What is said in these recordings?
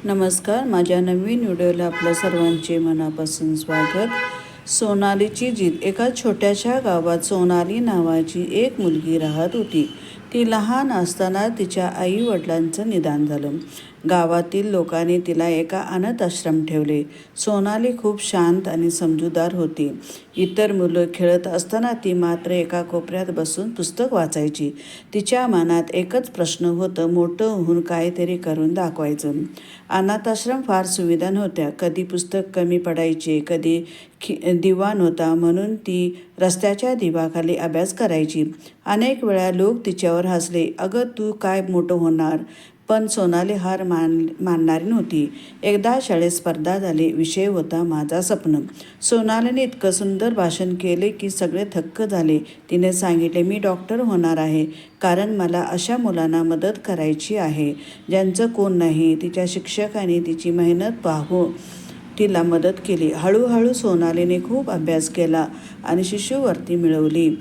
नमस्कार, माझ्या नवीन व्हिडिओला आपल्या सर्वांचे मनापासून स्वागत। सोनालीची जिद। एका छोट्याशा गावात सोनाली नावाची एक मुलगी राहत होती। ती लहान असताना तिच्या आई वडिलांचं निधन झालं। गावातील लोकांनी तिला एका अनाथ आश्रम ठेवले। सोनाली खूप शांत आणि समजूतदार होती। इतर मुलं खेळत असताना ती मात्र एका कोपऱ्यात बसून पुस्तक वाचायची। तिच्या मनात एकच प्रश्न होतं, मोठं होऊन काहीतरी करून दाखवायचं। अनाथाश्रम फार सुविधा नव्हत्या। कधी पुस्तक कमी पडायचे, कधी दिवा नव्हता म्हणून ती रस्त्याच्या दिवाखाली अभ्यास करायची। अनेक वेळा लोक तिच्यावर हसले, अगं तू काय मोठं होणार? पण सोनाली हार मानणारी नव्हती। एकदा शाळेत स्पर्धा झाली, विषय होता माझा स्वप्न। सोनालीने इतकं सुंदर भाषण केले की सगळे थक्क झाले। तिने सांगितले, मी डॉक्टर होणार आहे, कारण मला अशा मुलांना मदत करायची आहे ज्यांचं कोण नाही। तिच्या शिक्षकांनी तिची मेहनत पाहून तिला मदत केली। हळूहळू सोनालीने खूप अभ्यास केला आणि शिष्यवृत्ती मिळवली।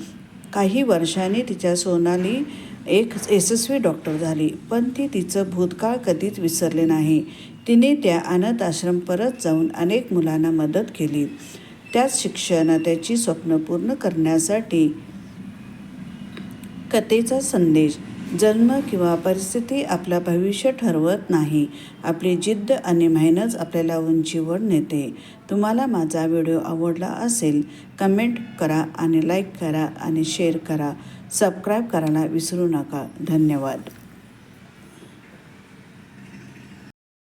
काही वर्षांनी सोनाली एक यशस्वी डॉक्टर झाली, पण ती तिचं भूतकाळ कधीच विसरले नाही। तिने त्या अनाथ आश्रम परत जाऊन अनेक मुलांना मदत केली। त्याच शिक्षणाची स्वप्न पूर्ण करण्यासाठी कथेचा संदेश। जन्म किंवा परिस्थिती आपलं भविष्य ठरवत नाही, आपली जिद्द आणि मेहनत आपल्याला उंचीवर नेते। तुम्हाला माझा व्हिडिओ आवडला असेल कमेंट करा आणि लाईक करा आणि शेअर करा। सबस्क्राईब करायला विसरू नका। धन्यवाद।